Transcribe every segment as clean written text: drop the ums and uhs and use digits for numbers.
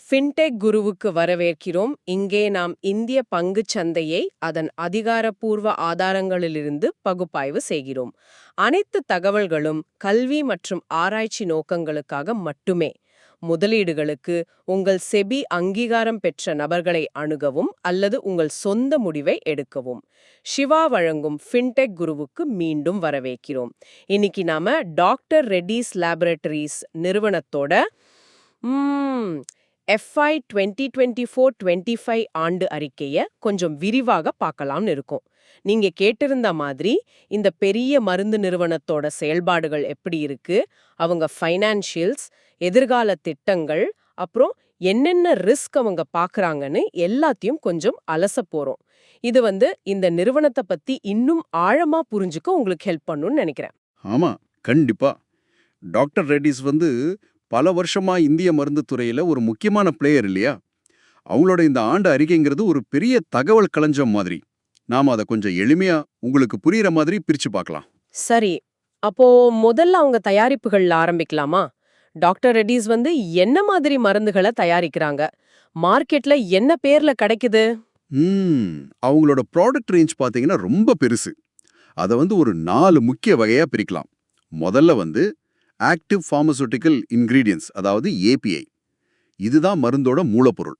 Fintech குருவுக்கு வரவேற்கிறோம். இங்கே நாம் இந்திய பங்குச் சந்தையை அதன் அதிகாரப்பூர்வ ஆதாரங்களிலிருந்து பகுப்பாய்வு செய்கிறோம். அனைத்து தகவல்களும் கல்வி மற்றும் ஆராய்ச்சி நோக்கங்களுக்காக மட்டுமே. முதலீடுகளுக்கு உங்கள் செபி அங்கீகாரம் பெற்ற நபர்களை அணுகவும் அல்லது உங்கள் சொந்த முடிவை எடுக்கவும். சிவா வழங்கும் ஃபின்டெக் குருவுக்கு மீண்டும் வரவேற்கிறோம். இன்னைக்கு நாம டாக்டர் ரெட்டிஸ் லேபரேட்டரிஸ் நிறுவனத்தோட FY 2024-25 ஆண்டு அறிக்கையை கொஞ்சம் விரிவாக பார்க்கலாம்னு இருக்கோம். நீங்க கேட்டிருந்த மாதிரி இந்த பெரிய மருந்து நிறுவனத்தோட செயல்பாடுகள் எப்படி இருக்கு, அவங்க ஃபைனான்ஷியல்ஸ், எதிர்கால திட்டங்கள், அப்புறம் என்னென்ன ரிஸ்க் அவங்க பார்க்கறாங்கன்னு எல்லாத்தையும் கொஞ்சம் அலச போறோம். இது இந்த நிறுவனத்தை பத்தி இன்னும் ஆழமா புரிஞ்சுக்க உங்களுக்கு ஹெல்ப் பண்ணும்னு நினைக்கிறேன். ஆமா, கண்டிப்பா. டாக்டர் ரெட்டிஸ் பல வருஷமா இந்திய மருந்து துறையில ஒரு முக்கியமான பிளேயர் இல்லையா? அவங்களோட இந்த ஆண்டு அறிக்கைங்கிறது ஒரு பெரிய தகவல் களஞ்சியம் மாதிரி. நாம அதை கொஞ்சம் எளிமையா உங்களுக்கு புரியுற மாதிரி பிரிச்சு பார்க்கலாம். சரி, அப்போ முதல்ல அவங்க தயாரிப்புகள்ல ஆரம்பிக்கலாமா? டாக்டர் ரெட்டிஸ் என்ன மாதிரி மருந்துகளை தயாரிக்கிறாங்க? மார்க்கெட்ல என்ன பேர்ல கிடைக்குது? அவங்களோட ப்ராடக்ட் ரேஞ்ச் பாத்தீங்கன்னா ரொம்ப பெருசு. அதை ஒரு 4 முக்கிய வகையா பிரிக்கலாம். முதல்ல ஆக்டிவ் ஃபார்மசூட்டிக்கல் இன்கிரீடியன்ஸ், அதாவது ஏபிஐ. இதுதான் மருந்தோட மூலப்பொருள்.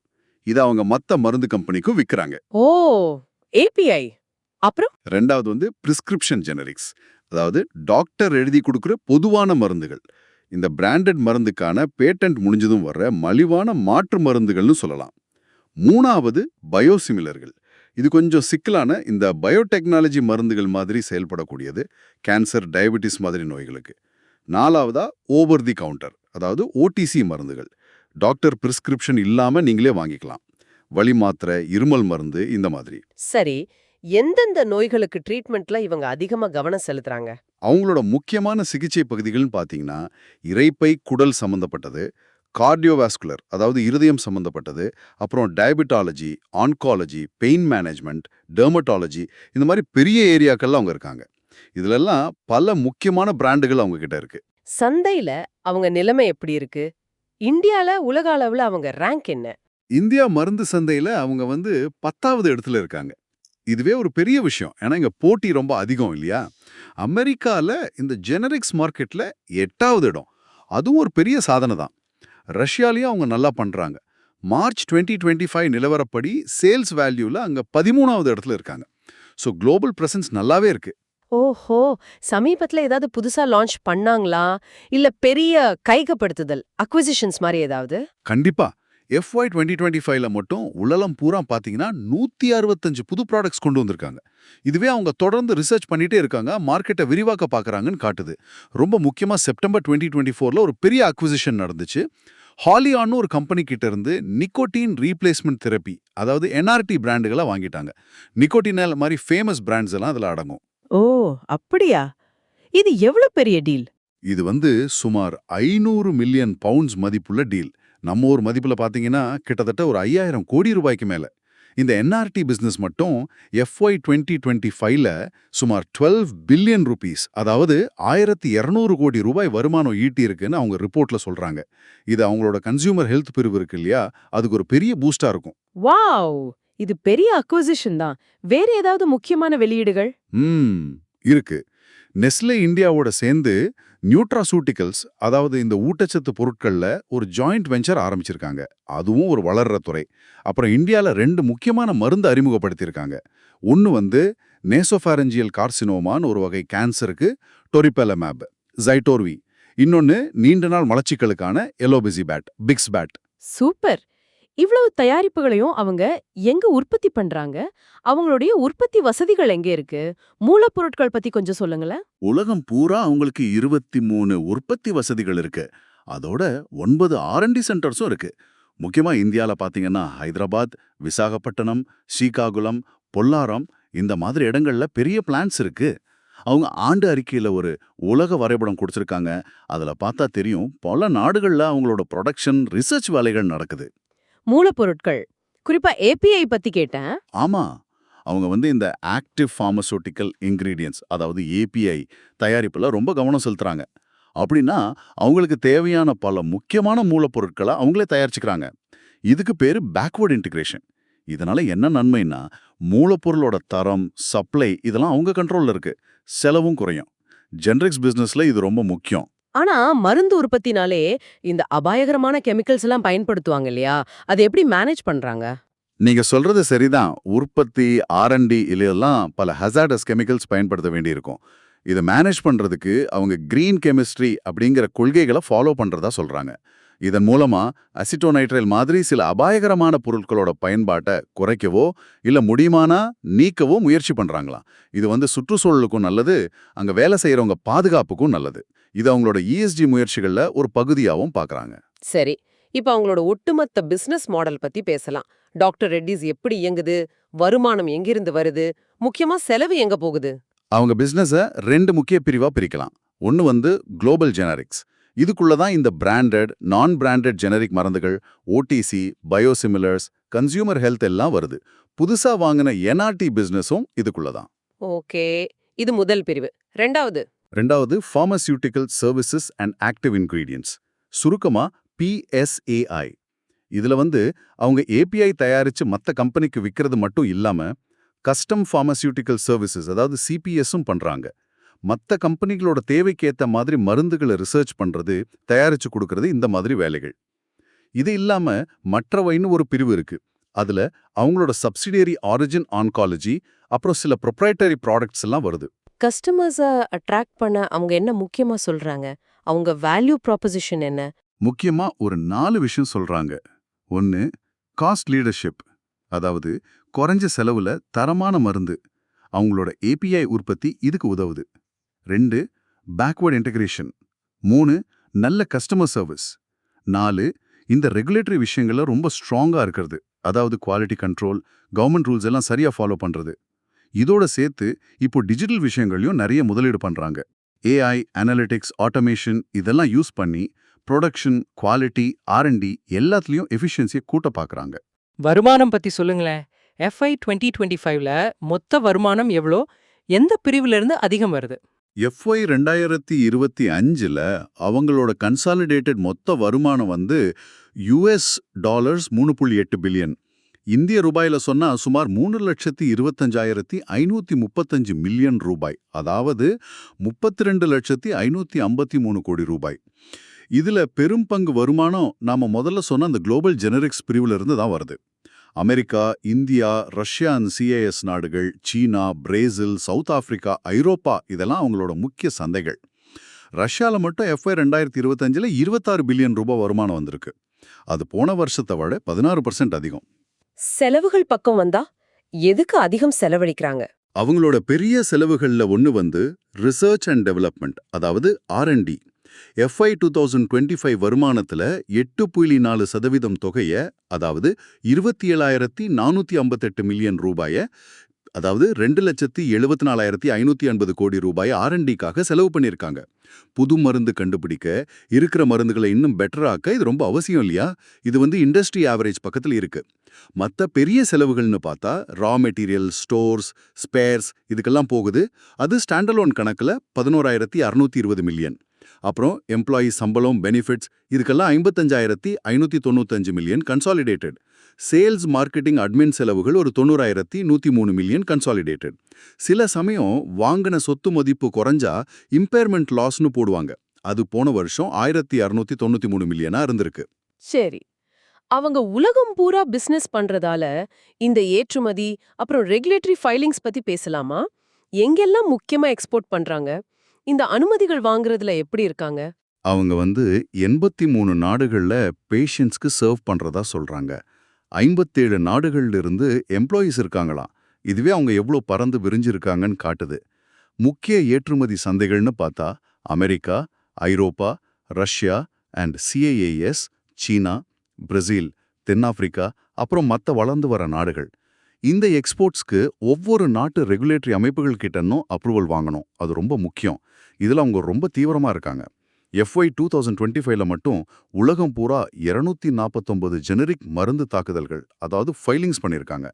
இதை அவங்க மத்த மருந்து கம்பெனிக்கும் விற்கிறாங்க. ஓ, ஏபிஐ. அப்புறம் ரெண்டாவது பிரிஸ்கிரிப்ஷன் ஜெனரிக்ஸ், அதாவது டாக்டர் எழுதி கொடுக்குற பொதுவான மருந்துகள். இந்த பிராண்டட் மருந்துக்கான பேட்டன்ட் முடிஞ்சதும் வர்ற மலிவான மாற்று மருந்துகள்னு சொல்லலாம். மூணாவது பயோசிமிலர்கள். இது கொஞ்சம் சிக்கலான இந்த பயோடெக்னாலஜி மருந்துகள் மாதிரி செயல்படக்கூடியது, கேன்சர், டயபெட்டிஸ் மாதிரி நோய்களுக்கு. நாலாவதா ஓவர் தி கவுண்டர், அதாவது ஓடிசி மருந்துகள். டாக்டர் பிரிஸ்கிரிப்ஷன் இல்லாம நீங்களே வாங்கிக்கலாம். வலி மாத்திரை, இருமல் மருந்து, இந்த மாதிரி. சரி, எந்தெந்த நோய்களுக்கு ட்ரீட்மெண்ட்ல இவங்க அதிகமா கவனம் செலுத்துறாங்க? அவங்களோட முக்கியமான சிகிச்சை பகுதிகள்னு பார்த்தீங்கன்னா இரைப்பை குடல் சம்பந்தப்பட்டது, கார்டியோவாஸ்குலர் அதாவது இருதயம் சம்பந்தப்பட்டது, அப்புறம் டயபெட்டாலஜி, ஆன்காலஜி, பெயின் மேனேஜ்மெண்ட், டெர்மட்டாலஜி, இந்த மாதிரி பெரிய ஏரியாக்கள்ல அவங்க இருக்காங்க. இதுலெல்லாம் பல முக்கியமான பிராண்டுகள் அவங்க கிட்ட இருக்கு. சந்தையில அவங்க நிலைமை எப்படி இருக்கு? இந்தியால உலக அளவுல அவங்க ரேங்க் என்ன? இந்தியா மருந்து சந்தையில அவங்க 10வது இடத்துல இருக்காங்க. இதுவே ஒரு பெரிய விஷயம். ஏன்னா இங்க போட்டி ரொம்ப அதிகம் இல்லையா? அமெரிக்கால இந்த ஜெனரிக்ஸ் மார்க்கெட்ல 8வது இடம். அதுவும் ஒரு பெரிய சாதனை தான். ரஷ்யாலையும் அவங்க நல்லா பண்றாங்க. மார்ச் 2025 நிலவரப்படி சேல்ஸ் வேல்யூல அங்க 13வது இடத்துல இருக்காங்க. ஸோ குளோபல் பிரசன்ஸ் நல்லாவே இருக்கு. ஓஹோ, சமீபத்துல ஏதாவது புதுசா லான்ச் பண்ணாங்களா? இல்ல பெரிய கைகப்படுத்துதல் அக்விசிஷன்ஸ் மாதிரி ஏதாவது? கண்டிப்பா. FY 2025ல மட்டும் உலகம் பூரா பாத்தீங்கன்னா 165 புது ப்ராடக்ட்ஸ் கொண்டு வந்திருக்காங்க. இதுவே அவங்க தொடர்ந்து ரிசர்ச் பண்ணிட்டே இருக்காங்க, மார்க்கெட்டை விரிவாக்க பாக்குறாங்கன்னு காட்டுது. ரொம்ப முக்கியமா செப்டம்பர் 2024ல ஒரு பெரிய அக்விசிஷன் நடந்துச்சு. ஹாலியான்னு ஒரு கம்பெனி கிட்ட இருந்து நிக்கோட்டின் ரீப்ளேஸ்மெண்ட் தெரப்பி, அதாவது NRT பிராண்டுகளை வாங்கிட்டாங்க. நிக்கோட்டினல் மாதிரி ஃபேமஸ் பிராண்ட்ஸ் எல்லாம் அதுல அடங்கும். ஓ, அப்படியா? இது எவ்வளவு பெரிய டீல்? இது சுமார் 500 மில்லியன் பவுண்ட்ஸ் மதிப்புள்ள டீல். நம்ம ஊர் மதிப்புல பாத்தீங்கன்னா கிட்டத்தட்ட ஒரு 5000 கோடி ரூபாய்க்கு மேல. இந்த NRT பிசினஸ் மட்டும் FY 2025ல சுமார் 12 பில்லியன் ரூபீஸ், அதாவது 1200 கோடி ரூபாய் வருமானம் ஈட்டி இருக்குன்னு அவங்க ரிப்போர்ட்ல சொல்றாங்க. இது அவங்களோட கன்சியூமர் ஹெல்த் பிரிவு இருக்கு இல்லையா, அதுக்கு ஒரு பெரிய பூஸ்டா இருக்கும். வாவ், இது பெரிய அக்விசிஷன் தான். வேற ஏதாவது முக்கியமான வெளியீடுகள்? இருக்கு. நெஸ்லே இந்தியாவோட சேர்ந்து நியூட்ராசூட்டிகல்ஸ், அதாவது இந்த ஊட்டச்சத்து பொருட்கள்ல ஒரு ஜாயிண்ட் வெஞ்சர் ஆரம்பிச்சிருக்காங்க. அதுவும் ஒரு வளர்ற துறை. அப்புறம் இந்தியால 2 முக்கியமான மருந்து அறிமுகப்படுத்தியிருக்காங்க. ஒன்னு நேசோஃபாரஞ்சியல் கார்சினோமான்னு ஒரு வகை கேன்சருக்கு டொரிபெலமேப், ஜைட்டோர்வி. இன்னொன்னு நீண்ட நாள் மலச்சிக்கலுக்கான எலோபெசிபேட், பிக்ஸ்பேட். சூப்பர். இவ்வளவு தயாரிப்புகளையும் அவங்க எங்க உற்பத்தி பண்றாங்க? அவங்களுடைய உற்பத்தி வசதிகள் எங்க இருக்கு? மூலப்பொருட்கள் பத்தி கொஞ்சம் சொல்லுங்களேன். உலகம் பூரா அவங்களுக்கு 23 உற்பத்தி வசதிகள் இருக்கு. அதோட 9 R&D சென்டர்ஸும் இருக்கு. முக்கியமா இந்தியால பாத்தீங்கன்னா ஹைதராபாத், விசாகப்பட்டினம், ஸ்ரீகாகுளம், பொல்லாரம், இந்த மாதிரி இடங்கள்ல பெரிய பிளான்ட்ஸ் இருக்கு. அவங்க ஆண்டு அறிக்கையில ஒரு உலக வரைபடம் கொடுத்திருக்காங்க. அதுல பார்த்தா தெரியும் பல நாடுகள்ல அவங்களோட ப்ரொடக்ஷன், ரிசர்ச் வேலைகள் நடக்குது. மூலப்பொருட்கள், குறிப்பா ஏபிஐ பத்தி கேட்டேன். ஆமா, அவங்க இந்த ஆக்டிவ் ஃபார்மசூட்டிக்கல் இன்கிரீடியன்ஸ், அதாவது ஏபிஐ தயாரிப்புல ரொம்ப கவனம் செலுத்துறாங்க. அப்படின்னா அவங்களுக்கு தேவையான பல முக்கியமான மூலப்பொருட்களை அவங்களே தயாரிச்சுக்கிறாங்க. இதுக்கு பேரு பேக்வர்ட் இன்டிகிரேஷன். இதனால என்ன நன்மைன்னா, மூலப்பொருளோட தரம், சப்ளை இதெல்லாம் அவங்க கண்ட்ரோல்ல இருக்கு. செலவும் குறையும். ஜெனரிக்ஸ் பிசினஸ்ல இது ரொம்ப முக்கியம். ஆனா மருந்து உற்பத்தினாலே இந்த அபாயகரமான கெமிக்கல்ஸ் எல்லாம் பயன்படுத்துவாங்க இல்லையா? அதை எப்படி மேனேஜ் பண்றாங்க? நீங்க சொல்றது சரிதான். உற்பத்தி, ஆர்&டி இதெல்லாம் பல ஹசார்டஸ் கெமிக்கல்ஸ் பயன்படுத்த வேண்டியிருக்கும். இதை மேனேஜ் பண்றதுக்கு அவங்க கிரீன் கெமிஸ்ட்ரி அப்படிங்கிற கொள்கைகளை ஃபாலோ பண்றதா சொல்றாங்க. இதன் மூலமா அசிட்டோநைட்ரைல் மாதிரி சில அபாயகரமான பொருட்களோட பயன்பாட்டை குறைக்கவோ இல்ல முடியுமானா நீக்கவோ முயற்சி பண்றாங்களாம். இது சுற்றுச்சூழலுக்கும் நல்லது, அங்க வேலை செய்யறவங்க பாதுகாப்புக்கும் நல்லது. இது அவங்களோட ESG முயற்சிகள்ல ஒரு பகுதியாவும் பார்க்கறாங்க. சரி, இப்ப அவங்களோட ஒட்டுமொத்த பிசினஸ் மாடல் பத்தி பேசலாம். டாக்டர் ரெட்டிஸ் எப்படி இயங்குது? வருமானம் எங்கிருந்து வருது? முக்கியமா செலவு எங்க போகுது? அவங்க பிசினஸை 2 முக்கிய பிரிவா பிரிக்கலாம். ஒன்னு குளோபல் ஜெனரிக்ஸ். இதுக்குள்ள தான் இந்த பிராண்டட், நான் பிராண்டட் ஜெனரிக் மருந்துகள், OTC, பயோசிமிலர்ஸ், கன்சியூமர் ஹெல்த் எல்லாம் வருது. புதுசா வாங்கின NRT பிசினஸும் இதுக்குள்ள தான். ஓகே, இது முதல் பிரிவு. ரெண்டாவது pharmaceutical services and active ingredients, சுருக்கமா PSAI. இதுல அவங்க API தயாரிச்சு மத்த கம்பெனிக்கு விக்கிறது மட்டும் இல்லாம கஸ்டம் ஃபார்மசியூட்டிக்கல் சர்வீசஸ் அதாவது CPSம் பண்றாங்க. மத்த கம்பெனிகளோட தேவைக்கேத்த மாதிரி மருந்துகளை ரிசர்ச் பண்றது, தயாரிச்சு கொடுக்கறது இந்த மாதிரி வேலைகள். இது இல்லாம மற்றவைன்னு ஒரு பிரிவு இருக்கு. அதுல அவங்களோட சப்சிடியரி ஆரிஜின் ஆன்காலஜி, அப்புறம் சில ப்ரொப்ரைட்டரி ப்ராடக்ட்ஸ் எல்லாம் வருது. கஸ்டமர்ஸை அட்ராக்ட் பண்ண அவங்க என்ன முக்கியமா சொல்றாங்க? அவங்க வேல்யூ ப்ராposition என்ன? முக்கியமா ஒரு 4 விஷயம் சொல்றாங்க. 1 காஸ்ட் லீடர்ஷிப், அதாவது குறைஞ்ச செலவுல தரமான மருந்து. அவங்களோட API உற்பத்தி இதுக்கு உதவுது. 2 பேக்வர்ட் இன்டகிரேஷன். 3 நல்ல கஸ்டமர் சர்வீஸ். 4 இந்த ரெகுலேட்டரி விஷயங்கள்ல ரொம்ப ஸ்ட்ராங்கா இருக்கிறது, அதாவது குவாலிட்டி கண்ட்ரோல், கவர்மெண்ட் ரூல்ஸ் எல்லாம் சரியா ஃபாலோ பண்றது. இதோட சேர்த்து இப்போ டிஜிட்டல் விஷயங்களையும் நிறைய முதலீடு பண்றாங்க. AI, அனலிட்டிக்ஸ், ஆட்டோமேஷன் இதெல்லாம் யூஸ் பண்ணி ப்ரொடக்ஷன், குவாலிட்டி, R&D எல்லாத்துலயும் எஃபிஷியன்சியை கூட்ட பார்க்கறாங்க. வருமானம் பத்தி சொல்லுங்களேன். FY 2025ல மொத்த வருமானம் எவ்வளோ? எந்த பிரிவுல இருந்து அதிகம் வருது? FY 2025ல அவங்களோட கன்சாலிடேட்டட் மொத்த வருமானம் $3.8 பில்லியன். இந்திய ரூபாயில சொன்னா சுமார் 3,25,535 மில்லியன் ரூபாய், அதாவது 32,553 கோடி ரூபாய். இதுல பெரும் பங்கு வருமானம் நாம முதல்ல சொன்ன அந்த குளோபல் ஜெனரிக்ஸ் பிரிவுல இருந்து தான் வருது. America, India, Russia and CIS நாடுகள், சீனா, பிரேசில், சவுத் ஆப்பிரிக்கா, ஐரோப்பா இதெல்லாம் அவங்களோட முக்கிய சந்தைகள். ரஷ்யால மட்டும் FY 2025ல 26 பில்லியன் ரூபாய் வருமானம் வந்திருக்கு. அது போன வருஷத்தை விட 16% அதிகம். செலவுகள் பக்கம் வந்தா எதுக்கு அதிகம் செலவழிக்கிறாங்க? அவங்களோட பெரிய செலவுகள்ல ஒன்னு ரிசர்ச் அண்ட் டெவலப்மெண்ட், அதாவது R&D. FY 2025 வருமானத்துல 8.4% தொகைய, அதாவது 27,458 மில்லியன் ரூபாய, அதாவது 2,74,550 கோடி ரூபாய் R&Dக்காக செலவு பண்ணியிருக்காங்க. புது மருந்து கண்டுபிடிக்க, இருக்கிற மருந்துகளை இன்னும் பெட்டராக்க இது ரொம்ப அவசியம் இல்லையா? இது இண்டஸ்ட்ரி ஆவரேஜ் பக்கத்துல இருக்கு. மத்த பெரிய செலவுகள்னு பார்த்தா ரா மெட்டீரியல், ஸ்டோர்ஸ், ஸ்பேர்ஸ் இதுக்கெல்லாம் போகுது. அது ஸ்டாண்டலோன் கணக்குல 11,620 மில்லியன். அப்புறம் எம்ப்ளாயி சம்பளம், பெனிஃபிட்ஸ் இதுக்கெல்லாம் 55,595 million consolidated. Sales, marketing, admin செலவுகள் ஒரு 90,103 மில்லியன் கன்சாலிடேட்டட். சில சமயம் வாங்கின சொத்து மதிப்பு குறைஞ்சா இம்பேர்மெண்ட் லாஸ்னு போடுவாங்க. அது போன வருஷம் 1,693 மில்லியனா இருந்திருக்கு. சரி, அவங்க உலகம் பூரா பிசினஸ் பண்றதால இந்த ஏற்றுமதி அப்புறம் ரெகுலேட்டரி ஃபைலிங்ஸ் பத்தி பேசலாமா? எங்கெல்லாம் முக்கியமா எக்ஸ்போர்ட் பண்றாங்க? இந்த அனுமதிகள் வாங்குறதுல எப்படி இருக்காங்க? அவங்க 83 நாடுகள்ல பேஷண்ட்ஸ்க்கு சர்வ் பண்றதா சொல்றாங்க. 57 நாடுகள்ல இருந்து எம்ப்ளாயீஸ் இருக்காங்களாம். இதுவே அவங்க எவ்வளோ பறந்து விரிஞ்சிருக்காங்கன்னு காட்டுது. முக்கிய ஏற்றுமதி சந்தைகள்னு பார்த்தா America, Europe, Russia and CIS, China, Brazil, தென்னாப்பிரிக்கா, அப்புறம் மற்ற வளர்ந்து வர நாடுகள். இந்த எக்ஸ்போர்ட்ஸ்க்கு ஒவ்வொரு நாட்டு ரெகுலேட்டரி அமைப்புகள் கிட்டனும் அப்ரூவல் வாங்கணும். அது ரொம்ப முக்கியம். இதுல அவங்க ரொம்ப தீவிரமா இருக்காங்க. FY 2025ல மட்டும் உலகம் பூரா 249 ஜெனரிக் மருந்து தாக்குதல்கள், அதாவது ஃபைலிங்ஸ் பண்ணியிருக்காங்க.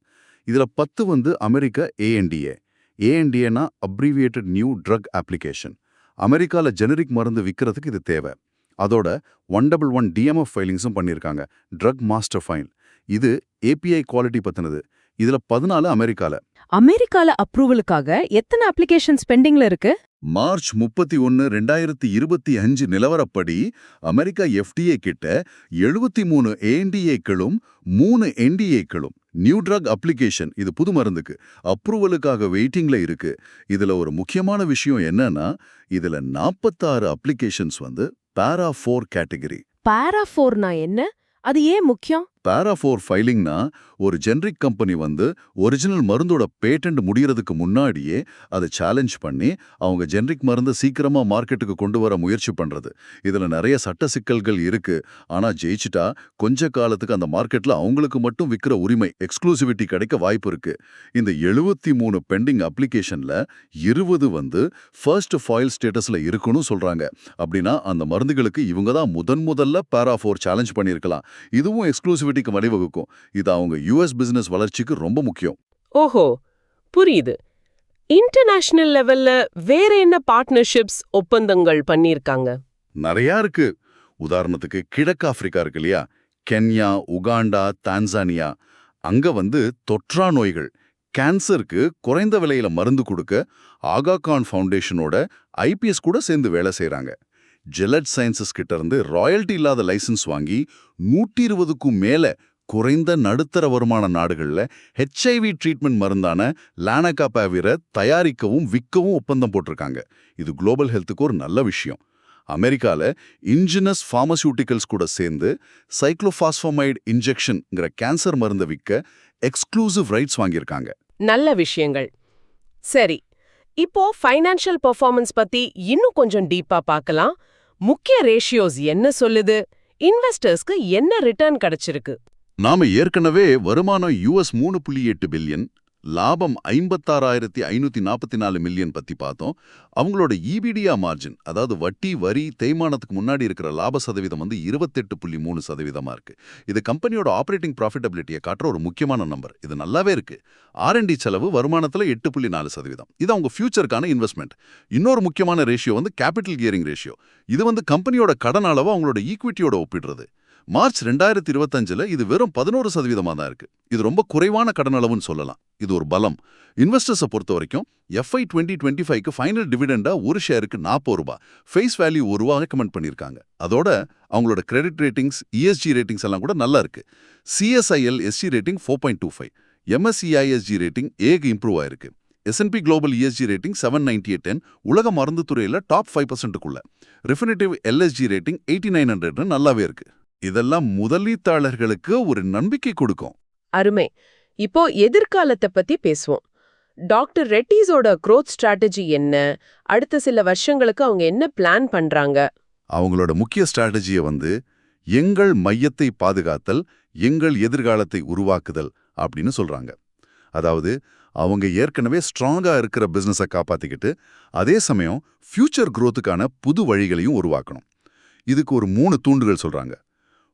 இதுல 10 அமெரிக்க ANDA. ANDAனா அப்ரிவியேட்டட் நியூ ட்ரக் அப்ளிகேஷன். அமெரிக்கால ஜெனரிக் மருந்து விற்கிறதுக்கு இது தேவை. அதோட 111 DMF ஃபைலிங்ஸும் பண்ணியிருக்காங்க. Drug master file. இது API குவாலிட்டி பத்தினது. இதுல 14 அமெரிக்கால. அமெரிக்கால அப்ரூவலுக்காக எத்தனை அப்ளிகேஷன்ஸ் பெண்டிங்ல இருக்கு? மார்ச் 31, 2025 நிலவரப்படி அமெரிக்கா FDA கிட்ட 73 ANDAக்களும் 3 NDAக்களும் நியூ ட்ரக் அப்ளிகேஷன், இது புது மருந்துக்கு அப்ரூவலுக்காக வெயிட்டிங்ல இருக்கு. இதுல ஒரு முக்கியமான விஷயம் என்னன்னா, இதுல 46 அப்ளிகேஷன்ஸ் பாரா 4 கேட்டகரி. பாரா 4னா என்ன? அது ஏன் முக்கியம்? பாரா 4 ஃபைலிங்னா ஒரு ஜெனரிக் கம்பெனி ஒரிஜினல் மருந்தோட பேட்டன்ட் முடியறதுக்கு முன்னாடியே அதை சேலஞ்ச் பண்ணி அவங்க ஜெனரிக் மருந்தை சீக்கிரமா மார்க்கெட்டுக்கு கொண்டு வர முயற்சி பண்றது. இதுல நிறைய சட்ட சிக்கல்கள் இருக்கு. ஆனா ஜெயிச்சிட்டா கொஞ்ச காலத்துக்கு அந்த மார்க்கெட்ல அவங்களுக்கு மட்டும் விற்கிற உரிமை, எக்ஸ்க்ளூசிவிட்டி கிடைக்க வாய்ப்பு இருக்கு. இந்த 73 பெண்டிங் அப்ளிகேஷன்ல 20 ஃபர்ஸ்ட் ஃபைல் ஸ்டேட்டஸ்ல இருக்குன்னு சொல்றாங்க. அப்படின்னா அந்த மருந்துகளுக்கு இவங்க தான் முதல்ல பாரா 4 சேலஞ்ச் பண்ணியிருக்கலாம். இதுவும் எக்ஸ்க்ளூசிவிட்டிக்கு வழிவகுக்கும். இது அவங்க US பிசினஸ் வளர்ச்சிக்கு ரொம்ப முக்கியம். ஓஹோ, புரியுது. இன்டர்நேஷனல் லெவல்ல வேற என்ன பார்ட்னர்ஷிப்ஸ் ஒப்பந்தங்கள் பண்ணியிருக்காங்க? நிறையா இருக்கு. உதாரணத்துக்கு கிழக்கு ஆப்பிரிக்கா இருக்கு இல்லையா, கென்யா, உகாண்டா, தான்சானியா. அங்க தொற்றா நோய்கள், கேன்சருக்கு குறைந்த விலையில மருந்து கொடுக்க ஆகா கான் ஃபவுண்டேஷனோட IPS கூட சேர்ந்து வேலை செய்றாங்க. ஜெலட் சயின்சஸ் கிட்ட இருந்து ராயல்டி இல்லாத லைசன்ஸ் வாங்கி 120க்கும் மேல குறைந்த நடுத்தர வருமான நாடுகள்ல HIV ட்ரீட்மெண்ட் மருந்தான லானகாபாவிரை தயாரிக்கவும் விற்கவும் ஒப்பந்தம் போட்டிருக்காங்க. இது குளோபல் ஹெல்த்துக்கு ஒரு நல்ல விஷயம். அமெரிக்கால இன்ஜினஸ் பார்மசூட்டிகல்ஸ் கூட சேர்ந்து சைக்ளோபாஸ்பமைடு இன்ஜெக்ஷன்ங்கிற கேன்சர் மருந்தை விற்க எக்ஸ்க்ளூசிவ் ரைட்ஸ் வாங்கியிருக்காங்க. நல்ல விஷயங்கள். சரி, இப்போ ஃபைனான்ஷியல் பெர்ஃபார்மன்ஸ் பத்தி இன்னும் கொஞ்சம் டீப்பா பார்க்கலாம். முக்கிய ரேஷியோஸ் என்ன சொல்லுது? இன்வெஸ்டர்ஸ்க்கு என்ன ரிட்டர்ன் கிடைச்சிருக்கு? நாம ஏற்கனவே வருமானம் US 3.8 பில்லியன், லாபம் 56,544 மில்லியன் பத்தி பார்த்தோம். அவங்களோட EBITDA மார்ஜின், அதாவது வட்டி வரி தேய்மானத்துக்கு முன்னாடி இருக்கிற லாப சதவீதம் 28.3% இருக்கு. இது கம்பெனியோட ஆபரேட்டிங் ப்ராஃபிட்டபிலிட்டியை காட்டுற ஒரு முக்கியமான நம்பர். இது நல்லாவே இருக்கு. R&D செலவு வருமானத்துல 8.4%. இது அவங்க ஃபியூச்சருக்கான இன்வெஸ்ட்மெண்ட். இன்னொரு முக்கியமான ரேஷியோ கேபிட்டல் கியரிங் ரேஷியோ. இது கம்பெனியோட கடன் அளவை அவங்களோட ஈக்விட்டியோட ஒப்பிடுறது. மார்ச் 2025ல இது வெறும் 11% தான் இருக்கு. இது ரொம்ப குறைவான கடன் அளவுன்னு சொல்லலாம். இது ஒரு பலம். இன்வெஸ்டர்ஸை பொறுத்த வரைக்கும் FY 2025க்கு ஃபைனல் டிவிடெண்டா ஒரு ஷேருக்கு ₹40, ஃபேஸ் வேல்யூ ₹1 ரெக்கமெண்ட் பண்ணியிருக்காங்க. அதோட அவங்களோட கிரெடிட் ரேட்டிங்ஸ், ESG ரேட்டிங்ஸ் எல்லாம் கூட நல்லா இருக்கு. CSIL SG rating 4.25, MSCI SG rating Aக்கு இம்ப்ரூவ் ஆயிருக்கு. S&P குளோபல் ESG ரேட்டிங் 798, உலக மருந்து துறையில டாப் 5%க்குள்ள. ரிஃபினிட்டிவ் LSG ரேட்டிங் 8900 நல்லாவே இருக்கு. இதெல்லாம் முதலீட்டாளர்களுக்கு ஒரு நம்பிக்கை கொடுக்கும். அருமை. இப்போ எதிர்காலத்தை பத்தி பேசுவோம். டாக்டர் ரெட்டிஸோட growth strategy என்ன? அடுத்த சில வருஷங்களுக்கு அவங்க என்ன பிளான் பண்றாங்க? அவங்களோட முக்கிய ஸ்ட்ராட்டஜியை எங்கள் மையத்தை பாதுகாத்தல், எங்கள் எதிர்காலத்தை உருவாக்குதல் அப்படின்னு சொல்றாங்க. அதாவது அவங்க ஏற்கனவே ஸ்ட்ராங்கா இருக்கிற பிசினஸை காப்பாத்திக்கிட்டு அதே சமயம் ஃபியூச்சர் growthக்கான புது வழிகளையும் உருவாக்கணும். இதுக்கு ஒரு 3 தூண்டுகள் சொல்றாங்க.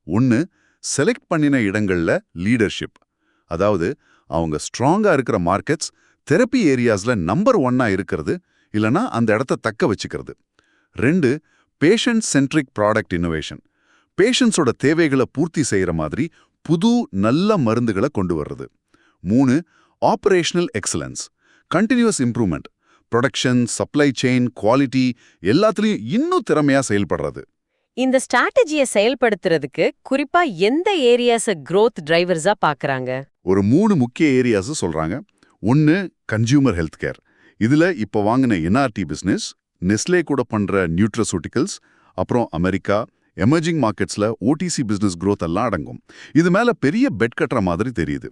1, செலக்ட் பண்ணின இடங்கள்ல லீடர்ஷிப். அதாவது அவங்க ஸ்ட்ராங்கா இருக்கிற மார்க்கெட்ஸ், தெரப்பி ஏரியாஸ்ல நம்பர் 1ஆ இருக்கிறது, இல்லனா அந்த இடத்த தக்க வச்சுக்கிறது. 2, பேஷண்ட் சென்ட்ரிக் ப்ராடக்ட் இன்னோவேஷன். பேஷண்ட்ஸோட தேவைகளை பூர்த்தி செய்யற மாதிரி புது நல்ல மருந்துகளை கொண்டு வர்றது. 3, operational excellence, continuous improvement. Production, supply chain, quality எல்லாத்துலயும் இன்னும் திறமையா செயல்படுறது. இந்த ஸ்ட்ராட்டஜியை செயல்படுத்துறதுக்கு குறிப்பா எந்த ஏரியாஸ growth டிரைவர்ஸா பார்க்கறாங்க? ஒரு 3 முக்கிய ஏரியாஸ் சொல்றாங்க. 1, கன்சியூமர் ஹெல்த் கேர். இதுல இப்ப வாங்கின NRT பிசினஸ், நெஸ்லே கூட பண்ற நியூட்ரசூட்டிகல்ஸ், அப்புறம் அமெரிக்கா, எமர்ஜிங் மார்க்கெட்ஸ்ல OTC பிசினஸ் growth எல்லாம் அடங்கும். இது மேல பெரிய பெட் கட்டுற மாதிரி தெரியுது.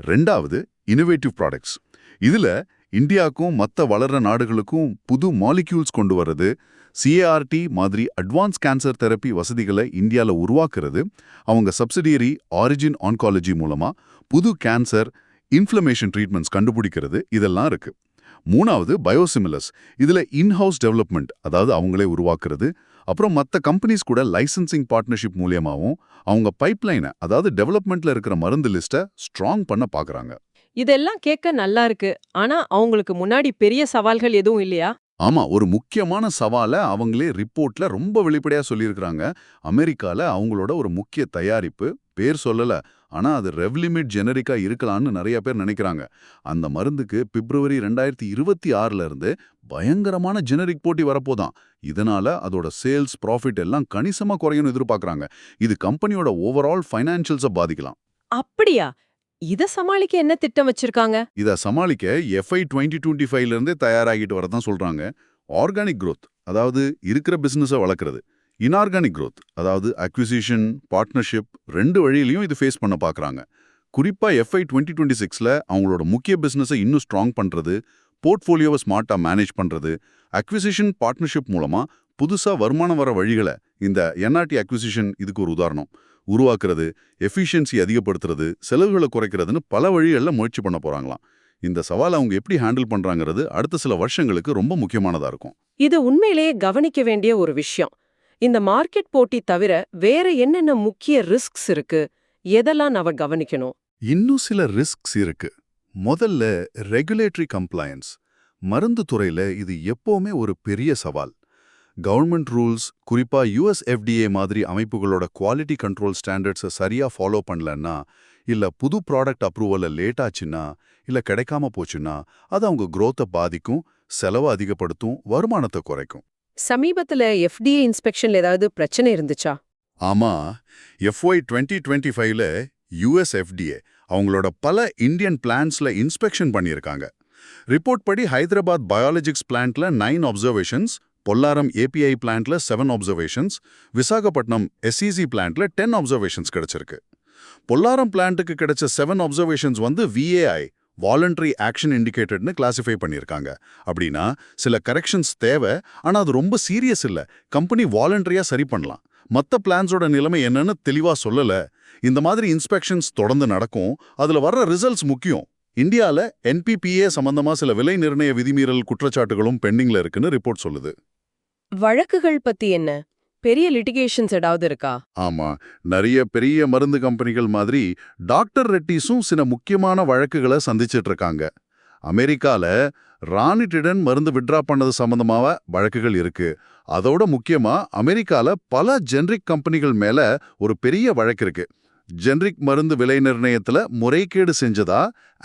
2வது, இன்னோவேட்டிவ் ப்ராடக்ட்ஸ். இதுல இந்தியாவுக்கும் மற்ற வளர்ற நாடுகளுக்கும் புது மாலிக்யூல்ஸ் கொண்டு வர்றது, CAR-T மாதிரி அட்வான்ஸ் கேன்சர் தெரப்பி வசதிகளை இந்தியாவில் உருவாக்குறது, அவங்க சப்சிடியரி ஆரிஜின் ஆன்காலஜி மூலமா புது கேன்சர், இன்ஃப்ளமேஷன் ட்ரீட்மெண்ட்ஸ் கண்டுபிடிக்கிறது, இதெல்லாம் இருக்கு. 3வது, பயோசிமிலர்ஸ். இதுல இன்ஹவுஸ் டெவலப்மெண்ட், அதாவது அவங்களே உருவாக்குறது, அப்புறம் மற்ற கம்பெனிஸ் கூட லைசன்சிங் பார்ட்னர்ஷிப் மூலியமாவும் அவங்க பைப்லைனை, அதாவது டெவலப்மெண்ட்ல இருக்கிற மருந்து லிஸ்ட்டை ஸ்ட்ராங் பண்ண பார்க்கறாங்க. இதெல்லாம் கேட்க நல்லா இருக்கு. ஆனா அவங்களுக்கு முன்னாடி பெரிய சவால்கள் எதுவும் இல்லையா? ஆமா, ஒரு முக்கியமான சவால அவங்களே ரிப்போர்ட்ல ரொம்ப வெளிப்படையா சொல்லியிருக்கிறாங்க. அமெரிக்கால அவங்களோட ஒரு முக்கிய தயாரிப்பு, பேர் சொல்லல, ஆனா அது ரெவ்லிமிட் ஜெனரிக்கா இருக்கலாம்னு நிறைய பேர் நினைக்கிறாங்க. அந்த மருந்துக்கு பிப்ரவரி 2026ல இருந்து பயங்கரமான ஜெனரிக் போட்டி வரப்போதாம். இதனால அதோட சேல்ஸ், ப்ராஃபிட் எல்லாம் கணிசமா குறையும்னு எதிர்பார்க்கறாங்க. இது கம்பெனியோட ஓவரால் ஃபைனான்ஷியல்ஸை பாதிக்கலாம். அப்படியா? இத சமாளிக்க என்ன திட்டம் வச்சிருக்காங்க? இத சமாளிக்க FY 2025ல இருந்தே தயாராகிட்டு வரதான் சொல்றாங்க. ஆர்கானிக் growth, அதாவது இருக்கிற பிசினஸை வளர்க்கறது. இன்ஆர்கானிக் growth, அதாவது அக்விசிஷன், பார்ட்னர்ஷிப், ரெண்டு வழியிலையும் இது ஃபேஸ் பண்ண பார்க்கறாங்க. குறிப்பா FY 2026ல அவங்களோட முக்கிய பிசினஸை இன்னும் ஸ்ட்ராங் பண்றது, போர்ட்ஃபோலியோவை ஸ்மார்ட்டா மேனேஜ் பண்றது, அக்விசிஷன், பார்ட்னர்ஷிப் மூலமா புதுசா வருமானம் வர வழிகளை, இந்த NRT அக்விசிஷன் இதுக்கு ஒரு உதாரணம், உருவாக்குறது, எஃபிஷியன்சி அதிகப்படுத்துறது, செலவுகளை குறைக்கிறதுன்னு பல வழிகளில் முயற்சி பண்ண போறாங்களாம். இந்த சவாலை அவங்க எப்படி ஹேண்டில் பண்றாங்கிறது அடுத்த சில வருஷங்களுக்கு ரொம்ப முக்கியமானதா இருக்கும். இது உண்மையிலேயே கவனிக்க வேண்டிய ஒரு விஷயம். இந்த மார்க்கெட் போட்டி தவிர வேற என்னென்ன முக்கிய ரிஸ்க்ஸ் இருக்கு? எதெல்லாம் நாம கவனிக்கணும்? இன்னும் சில ரிஸ்க்ஸ் இருக்கு. முதல்ல ரெகுலேட்டரி கம்ப்ளையன்ஸ். மருந்து துறையில இது எப்பவுமே ஒரு பெரிய சவால். கவர்மெண்ட் ரூல்ஸ், குறிப்பா US FDA மாதிரி அமைப்புகளோட குவாலிட்டி கண்ட்ரோல் ஸ்டாண்டர்ட்ஸை சரியா ஃபாலோ பண்ணலன்னா, இல்ல புது ப்ராடக்ட் அப்ரூவல்ல லேட் ஆச்சுன்னா, இல்ல கிடைக்காம போச்சுன்னா, அது அவங்க growth-அ பாதிக்கும், செலவை அதிகப்படுத்தும், வருமானத்தை குறைக்கும். சமீபத்துல FDA இன்ஸ்பெக்ஷன்ல ஏதாவது பிரச்சனை இருந்துச்சா? ஆமா, FY 2025ல US FDA அவங்களோட பல இந்தியன் பிளான்ட்ஸ்ல இன்ஸ்பெக்ஷன் பண்ணியிருக்காங்க. ரிப்போர்ட் படி ஹைதராபாத் பயாலஜிக்ஸ் பிளான்ட்ல 9 அப்சர்வேஷன்ஸ், பொல்லாரம் API பிளான்ட்ல 7 அப்சர்வேஷன்ஸ், விசாகப்பட்டினம் SEZ பிளான்ட்ல 10 அப்சர்வேஷன்ஸ் கிடைச்சிருக்கு. பொல்லாரம் பிளான்ட்டுக்கு கிடைச்ச 7 அப்சர்வேஷன்ஸ் வந்து VAI, வாலண்டரி ஆக்ஷன் இண்டிகேட்டட்னு கிளாசிஃபை பண்ணியிருக்காங்க. அப்படின்னா சில கரெக்ஷன்ஸ் தேவை, ஆனா அது ரொம்ப சீரியஸ் இல்ல, கம்பெனி வாலண்டரியா சரி பண்ணலாம். மற்ற பிளான்ஸோட நிலைமை என்னன்னு தெளிவா சொல்லல. இந்த மாதிரி இன்ஸ்பெக்ஷன்ஸ் தொடர்ந்து நடக்கும், அதுல வர்ற ரிசல்ட்ஸ் முக்கியம். இந்தியால NPPA சம்பந்தமா சில விலை நிர்ணய விதிமீறல் குற்றச்சாட்டுகளும் பெண்டிங்ல இருக்குன்னு ரிப்போர்ட் சொல்லுது. வழக்குகள் பத்தி என்ன? பெரிய லிட்டிகேஷன்ஸ் ஏதாவது இருக்கா? ஆமா, நிறைய பெரிய மருந்து கம்பெனிகள் மாதிரி டாக்டர் ரெட்டிஸும் சில முக்கியமான வழக்குகளை சந்திச்சிட்டு இருக்காங்க. அமெரிக்கால ரானிட்டிடன் மருந்து விட்ரா பண்ணது சம்பந்தமாக வழக்குகள் இருக்கு. அதோட முக்கியமா அமெரிக்கால பல ஜெனரிக் கம்பெனிகள் மேல ஒரு பெரிய வழக்கு இருக்கு. ஜெனரிக் மருந்து விலை நிர்ணயத்துல முறைகேடு செஞ்சதா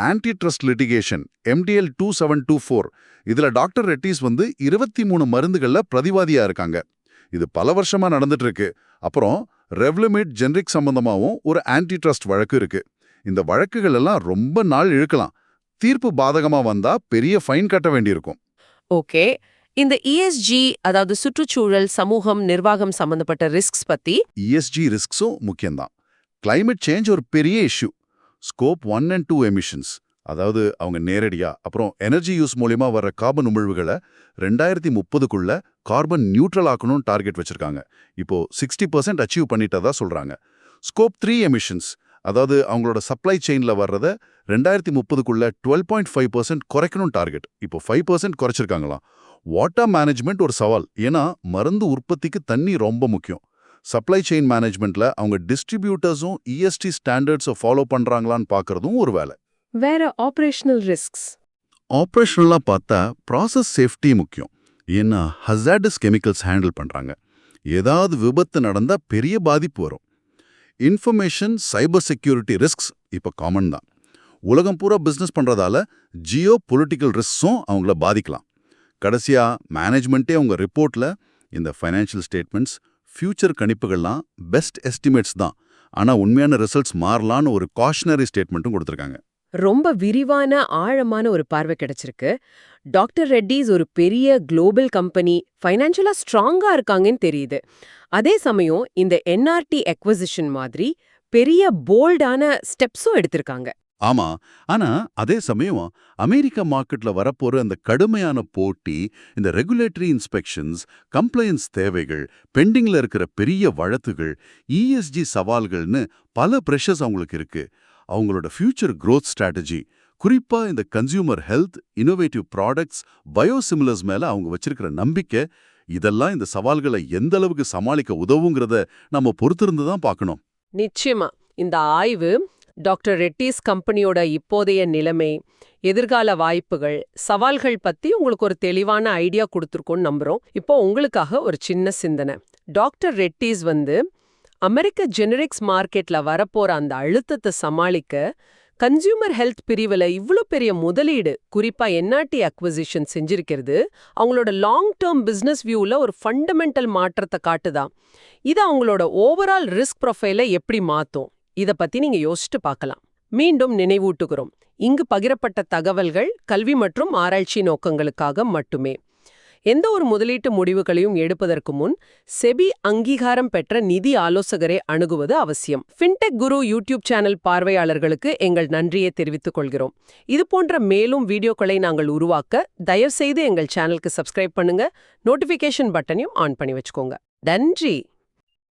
ஆன்டி ட்ரஸ்ட் லிட்டிகேஷன் MDL 2724. இதுல டாக்டர் ரெட்டிஸ் வந்து 23 மருந்துகள்ல பிரதிவாதியா இருக்காங்க. இது பல வருஷமா நடந்துட்டு இருக்கு. அப்புறம் ரெவ்லிமிட் ஜெனரிக் சம்பந்தமாவும் ஒரு ஆன்டி ட்ரஸ்ட் வழக்கு இருக்கு. இந்த வழக்குகள் எல்லாம் ரொம்ப நாள் இழுக்கலாம். தீர்ப்பு பாதகமா வந்தா பெரிய ஃபைன் கட்ட வேண்டியிருக்கும். ஓகே. இந்த ESG, அதாவது சுற்றுச்சூழல், சமூகம், நிர்வாகம் சம்பந்தப்பட்ட ரிஸ்க்ஸ் பத்தி? ESG ரிஸ்க்ஸும் முக்கியம்தான். கிளைமேட் சேஞ்ச் ஒரு பெரிய இஷ்யூ. ஸ்கோப் 1 and 2 எமிஷன்ஸ், அதாவது அவங்க நேரடியா, அப்புறம் எனர்ஜி யூஸ் மூலியமா வர்ற கார்பன் உமிழ்வுகளை 2030க்குள்ள கார்பன் நியூட்ரல் ஆக்கணும்னு டார்கெட் வச்சிருக்காங்க. இப்போ 60% அச்சீவ் பண்ணிட்டதா சொல்றாங்க. ஸ்கோப் 3 எமிஷன்ஸ், அதாவது அவங்களோட சப்ளை செயின்ல வர்றத 2030க்குள்ள 12.5% குறைக்கணும் டார்கெட். இப்போ 5% குறைச்சிருக்காங்களாம். வாட்டர் மேனேஜ்மெண்ட் ஒரு சவால், ஏன்னா மருந்து உற்பத்திக்கு தண்ணி ரொம்ப முக்கியம். சப்ளை செயின் மேனேஜ்மெண்ட்ல அவங்க டிஸ்ட்ரிபியூட்டர்ஸும் ESG ஸ்டாண்டர்ட்ஸை ஃபாலோ பண்றாங்களான்னு பார்க்கறதும் ஒரு வேலை. வேற ஆபரேஷனல் ரிஸ்க்ஸ்? ஆப்ரேஷனலா பார்த்தா ப்ராசஸ் சேஃப்டி முக்கியம். ஏன்னா ஹசார்டஸ் கெமிக்கல்ஸ் ஹேண்டில் பண்றாங்க. ஏதாவது விபத்து நடந்தா பெரிய பாதிப்பு வரும். இன்ஃபர்மேஷன் சைபர் செக்யூரிட்டி ரிஸ்க்ஸ் இப்போ காமன் தான். உலகம் பூரா பிஸ்னஸ் பண்றதால ஜியோ பொலிட்டிக்கல் ரிஸ்க்ஸும் அவங்கள பாதிக்கலாம். கடைசியா மேனேஜ்மெண்ட்டே அவங்க ரிப்போர்ட்ல இந்த ஃபைனான்ஷியல் ஸ்டேட்மெண்ட்ஸ், ஃபியூச்சர் கணிப்புகள்லாம் பெஸ்ட் எஸ்டிமேட்ஸ் தான், ஆனா உண்மையான ரிசல்ட்ஸ் மாறலான்னு ஒரு காஷனரி ஸ்டேட்மெண்ட்டும் கொடுத்துருக்காங்க. ரொம்ப விரிவான ஆழமான ஒரு பார்வை கிடைச்சிருக்கு. டாக்டர் ரெட்டிஸ் ஒரு பெரிய குளோபல் கம்பெனி, ஃபைனான்ஷியலா ஸ்ட்ராங்கா இருக்காங்கன்னு தெரியுது. அதே சமயம் இந்த NRT அக்விசிஷன் மாதிரி பெரிய போல்டான ஸ்டெப்ஸும் எடுத்திருக்காங்க. ஆமா, ஆனா அதே சமயம் அமெரிக்க மார்க்கெட்ல வரப்போற அந்த கடுமையான போட்டி, இந்த ரெகுலேட்டரி இன்ஸ்பெக்ஷன்ஸ், கம்ப்ளையன்ஸ் தேவைகள், பெண்டிங்ல இருக்கிற பெரிய வழக்குகள், ESG சவால்கள்னு பல பிரஷர்ஸ் அவங்களுக்கு இருக்கு. அவங்களோட ஃபியூச்சர் growth ஸ்ட்ராட்டஜி, குறிப்பா இந்த கன்சியூமர் ஹெல்த், இன்னோவேட்டிவ் ப்ராடக்ட்ஸ், பயோசிமிலர்ஸ் மேல அவங்க வச்சிருக்கிற நம்பிக்கை, இதெல்லாம் இந்த சவால்களை எந்த அளவுக்கு சமாளிக்க உதவுங்கிறத நம்ம பொறுத்திருந்து தான் பார்க்கணும். நிச்சயமா இந்த ஆய்வு டாக்டர் ரெட்டிஸ் கம்பெனியோட இப்போதைய நிலைமை, எதிர்கால வாய்ப்புகள், சவால்கள் பத்தி உங்களுக்கு ஒரு தெளிவான ஐடியா கொடுத்துருக்கோன்னு நம்புறோம். இப்போ உங்களுக்காக ஒரு சின்ன சிந்தனை. டாக்டர் ரெட்டிஸ் அமெரிக்க ஜெனரிக்ஸ் மார்க்கெட்ல வரப்போற அந்த அழுத்தத்தை சமாளிக்க கன்சியூமர் ஹெல்த் பிரிவுல இவ்ளோ பெரிய முதலீடு, குறிப்பா என்ஆர்டி அக்விசிஷன் செஞ்சிருக்கிறது அவங்களோட லாங் டேர்ம் பிசினஸ் வியூல ஒரு ஃபண்டமெண்டல் மாற்றத்தை காட்டுதா? இது அவங்களோட ஓவரால் ரிஸ்க் ப்ரொஃபைலை எப்படி மாத்தும்? இத பத்தி நீங்க யோசிச்சுட்டு பார்க்கலாம். மீண்டும் நினைவூட்டுகிறோம், இங்கு பகிரப்பட்ட தகவல்கள் கல்வி மற்றும் ஆராய்ச்சி நோக்கங்களுக்காக மட்டுமே. எந்த ஒரு முதலீட்டு முடிவுகளையும் எடுப்பதற்கு முன் செபி அங்கீகாரம் பெற்ற நிதி ஆலோசகரை அணுகுவது அவசியம். ஃபின்டெக் குரு யூடியூப் சேனல் பார்வையாளர்களுக்கு எங்கள் நன்றியை தெரிவித்துக் கொள்கிறோம். இது போன்ற மேலும் வீடியோக்களை நாங்கள் உருவாக்க தயவுசெய்து எங்கள் சேனலுக்கு சப்ஸ்கிரைப் பண்ணுங்க, நோட்டிஃபிகேஷன் பட்டனையும் ஆன் பண்ணி வச்சுக்கோங்க. நன்றி.